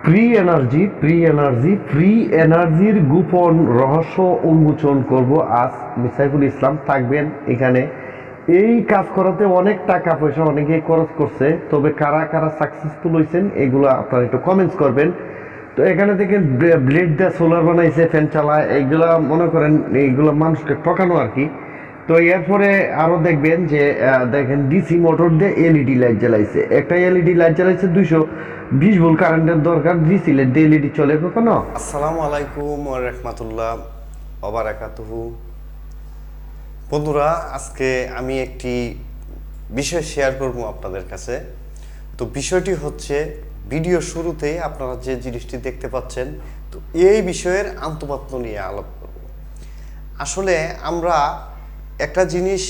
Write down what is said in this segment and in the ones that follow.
Free এনার্জির গোপন রহস্য উন্মোচন করব আজ। মিসাইফুল ইসলাম থাকবেন এখানে। এই কাজ করাতে অনেক টাকা পয়সা অনেকে খরচ করছে, তবে কারা কারা সাকসেসফুল হয়েছেন এগুলো আপনারা একটু কমেন্টস করবেন। তো এখানে দেখেন ব্লেড দিয়ে সোলার বানাইছে, ফ্যান চালায়, এইগুলা মনে করেন এইগুলো মানুষকে ঠকানো আর কি। তো এরপরে আরো দেখবেন যে দেখেন ডিসি মোটর দিয়ে এলইডি লাইট জ্বালাইছে। একটা এলইডি লাইট জ্বালাইছে 220 ভোল্ট কারেন্টের দরকার। ডিসি লাইট দিয়ে এলইডি চলে কখনো? আসসালামু আলাইকুম ওয়া রাহমাতুল্লাহ ওয়া বারাকাতুহু। বন্ধুরা, আজকে আমি একটি বিষয় শেয়ার করব আপনাদের কাছে। তো বিষয়টি হচ্ছে, ভিডিও শুরুতে আপনারা যে জিনিসটি দেখতে পাচ্ছেন, তো এই বিষয়ের আন্তঃপাত্য নিয়ে আলাপ করব। আসলে আমরা একটা জিনিস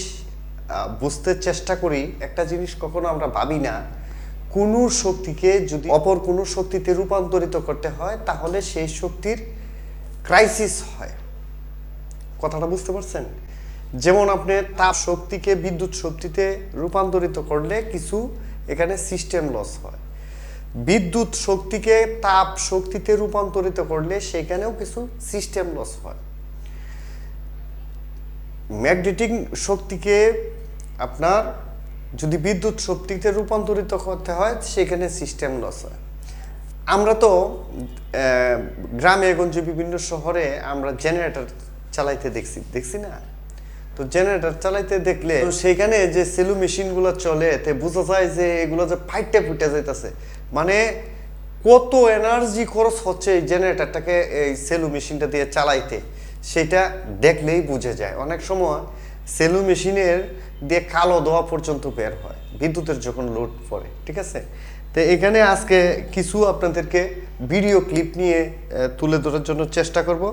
বুঝতে চেষ্টা করি, একটা জিনিস কখনো আমরা ভাবি না, কোনো শক্তিকে যদি অপর কোনো শক্তিতে রূপান্তরিত করতে হয় তাহলে সেই শক্তির ক্রাইসিস হয়। কথাটা বুঝতে পারছেন? যেমন আপনি তাপ শক্তিকে বিদ্যুৎ শক্তিতে রূপান্তরিত করলে কিছু এখানে সিস্টেম লস হয়। বিদ্যুৎ শক্তিকে তাপ শক্তিতে রূপান্তরিত করলে সেখানেও কিছু সিস্টেম লস হয়। ম্যাগনেটিক শক্তিকে আপনার যদি বিদ্যুৎ শক্তিতে রূপান্তরিত করতে হয় সেখানে সিস্টেম লস হয়। আমরা তো গ্রামে গঞ্জে বিভিন্ন শহরে আমরা জেনারেটর চালাইতে দেখছি না? তো জেনারেটর চালাইতে দেখলে সেইখানে যে সেলু মেশিনগুলো চলে, তে বোঝা যায় যে এগুলো যে ফাইটে ফুটে যাইতেছে। মানে কত এনার্জি খরচ হচ্ছে এই জেনারেটরটাকে এই সেলু মেশিনটা দিয়ে চালাইতে, সেটা দেখলেই বুঝে যায়। অনেক সময় সেলু মেশিনের দিয়ে কালো ধোয়া পর্যন্ত বের হয় বিদ্যুতের যখন লোড পড়ে। ঠিক আছে? তো এখানে আজকে কিছু আপনাদেরকে ভিডিও ক্লিপ নিয়ে তুলে ধরার জন্য চেষ্টা করব।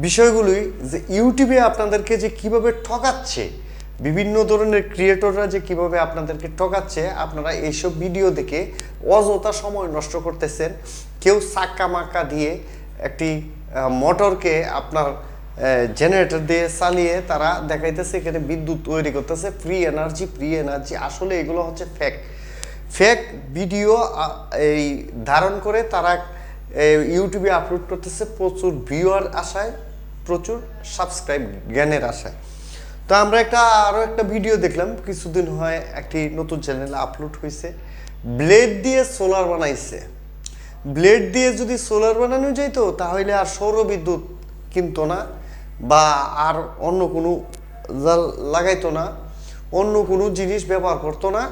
বিষয়গুলি যে ইউটিউবে আপনাদেরকে যে কিভাবে ঠকাচ্ছে, বিভিন্ন ধরনের ক্রিয়েটররা যে কিভাবে আপনাদেরকে ঠকাচ্ছে, আপনারা এইসব ভিডিও দেখে অযথা সময় নষ্ট করতেছেন। কেউ চাক্কা মাক্কা দিয়ে একটি মোটরকে আপনার জেনারেটর দিয়ে চালিয়ে তারা দেখাইতেছে এখানে বিদ্যুৎ তৈরি করতেছে, ফ্রি এনার্জি। আসলে এগুলো হচ্ছে ফেক ভিডিও এই ধারণ করে তারা ইউটিউবে আপলোড করতেছে প্রচুর ভিউয়ার আশায়, প্রচুর সাবস্ক্রাইব জ্ঞানের আশায়। তো আমরা আরও একটা ভিডিও দেখলাম কিছুদিন হয়, একটি নতুন চ্যানেলে আপলোড হয়েছে। ব্লেড দিয়ে সোলার বানাইছে। ব্লেড দিয়ে যদি সোলার বানানো যাইতো তাহলে আর সৌর বিদ্যুৎ কিনতো না, বা আর অন্য কোনো জাল লাগাইতো না, অন্য কোনো জিনিস ব্যবহার করতো না।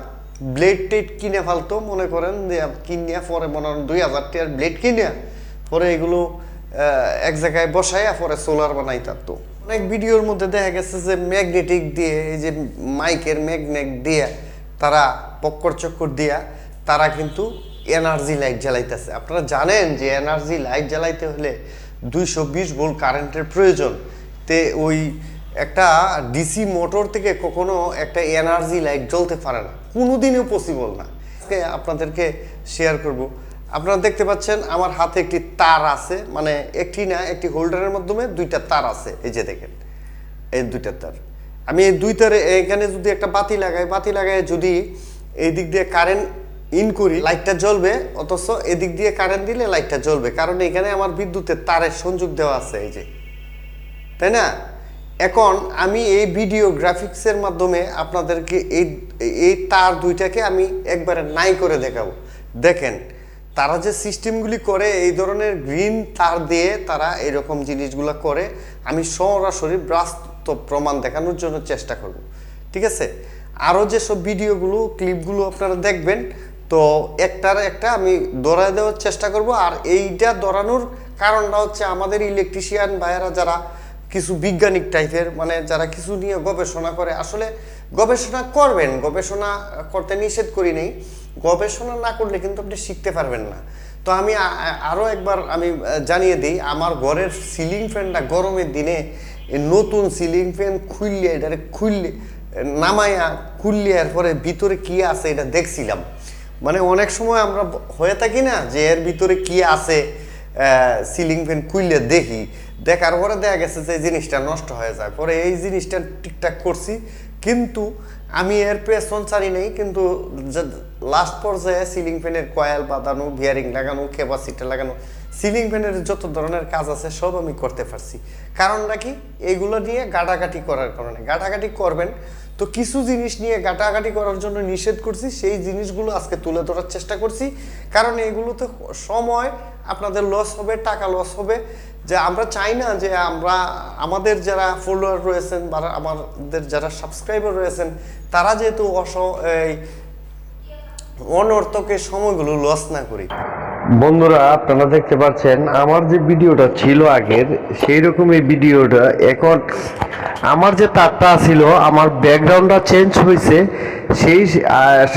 ব্লেড টেড কিনে ফেলতো। মনে করেন যে কিনিয়া পরে মনে হয় 2000 টাকার ব্লেড কিনিয়া পরে এগুলো এক জায়গায় বসাইয়া পরে সোলার বানাই থাকতো। অনেক ভিডিওর মধ্যে দেখা গেছে যে ম্যাগনেটিক দিয়ে, এই যে মাইকের ম্যাগনেট দিয়ে তারা পক্কর চক্কর দিয়া তারা কিন্তু এনার্জি লাইট জ্বালাইতেছে। আপনারা জানেন যে এনার্জি লাইট জ্বালাইতে হলে 220 ভোল্ট কারেন্টের প্রয়োজন। তে ওই একটা ডিসি মোটর থেকে কখনো একটা এনার্জি লাইট জ্বলতে পারে না, কোনোদিনও পসিবল না। আজকে আপনাদেরকে শেয়ার করব। আপনারা দেখতে পাচ্ছেন আমার হাতে একটি তার আছে, মানে একটি না, একটি হোল্ডারের মাধ্যমে দুইটা তার আছে। এই যে দেখেন, এই দুইটা তার। আমি এই দুই তারে এখানে যদি একটা বাতি লাগাই যদি এই দিক দিয়ে কারেন্ট ইন করি, লাইটটা জ্বলবে, অথচ এদিক দিয়ে কারেন্ট দিলে লাইটটা জ্বলবে, কারণ এখানে আমার বিদ্যুতের তারের সংযোগ দেওয়া আছে, এই যে, তাই না? এখন আমি এই ভিডিও গ্রাফিক্সের মাধ্যমে আপনাদেরকে এই তার দুইটাকে আমি একবারে নাই করে দেখাবো। দেখেন তারা যে সিস্টেমগুলি করে, এই ধরনের গ্রিন তার দিয়ে তারা এরকম জিনিসগুলো করে। আমি সরাসরি বাস্তব প্রমাণ দেখানোর জন্য চেষ্টা করব। ঠিক আছে? আরও যেসব ভিডিওগুলো ক্লিপগুলো আপনারা দেখবেন, তো একটার একটা আমি ধরায় দেওয়ার চেষ্টা করব। আর এইটা ধরানোর কারণটা হচ্ছে আমাদের ইলেকট্রিশিয়ান ভাইয়েরা যারা কিছু বৈজ্ঞানিক টাইপের, মানে যারা কিছু নিয়ে গবেষণা করে, আসলে গবেষণা করবেন, গবেষণা করতে নিষেধ করি নেই, গবেষণা না করলে কিন্তু আপনি শিখতে পারবেন না। তো আমি আরও একবার আমি জানিয়ে দিই, আমার ঘরের সিলিং ফ্যানটা গরমের দিনে নতুন সিলিং ফ্যান খুললে, এটারে খুললে নামাইয়া খুললে এরপরে ভিতরে কি আছে এটা দেখছিলাম। মানে অনেক সময় আমরা হয়ে থাকি না যে এর ভিতরে কি আছে, সিলিং ফ্যান খুললে দেখার পরে দেখা গেছে যে জিনিসটা নষ্ট হয়ে যায়। পরে এই জিনিসটা ঠিকঠাক করছি, কিন্তু আমি এর পেছন ছাড়ি নেই, কিন্তু লাস্ট পর্যায়ে সিলিং ফ্যানের কয়েল বাঁধানো, বিয়ারিং লাগানো, ক্যাপাসিটার লাগানো, সিলিং ফ্যানের যত ধরনের কাজ আছে সব আমি করতে পারছি। কারণটা কি? এইগুলো নিয়ে গাটাগাটি করার কারণে। গাটাগাটি করবেন তো কিছু জিনিস নিয়ে গাটাগাটি করার জন্য নিষেধ করছি, সেই জিনিসগুলো আজকে তুলে ধরার চেষ্টা করছি। কারণ এগুলোতে সময় আপনাদের লস হবে, টাকা লস হবে। যে আমরা চাই না যে আমাদের যারা ফলোয়ার রয়েছেন বা আমাদের যারা সাবস্ক্রাইবার রয়েছেন তারা যেহেতু অনর্থকের সময়গুলো লস না করি। বন্ধুরা, আপনারা দেখতে পাচ্ছেন আমার যে ভিডিওটা ছিল আগের, সেই রকম এই ভিডিওটা এখন আমার যে তারটা ছিল, আমার ব্যাকগ্রাউন্ডটা চেঞ্জ হয়েছে, সেই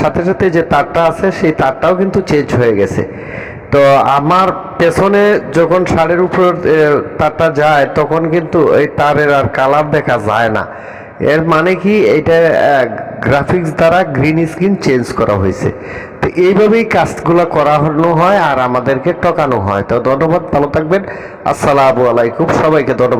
সাথে সাথে যে তারটা আছে সেই তারটাও কিন্তু চেঞ্জ হয়ে গেছে। তো আমার পেছনে যখন শাড়ির উপর তারটা যায় তখন কিন্তু এই তারের আর কালার দেখা যায় না। এর মানে কি, এটা গ্রাফিক্স দ্বারা গ্রিন স্ক্রিন চেঞ্জ করা হয়েছে। তো এইভাবেই কাজগুলো করানো হয় আর আমাদেরকে ঠকানো হয়। তো ধন্যবাদ, ভালো থাকবেন, আসসালামু আলাইকুম, সবাইকে ধন্যবাদ।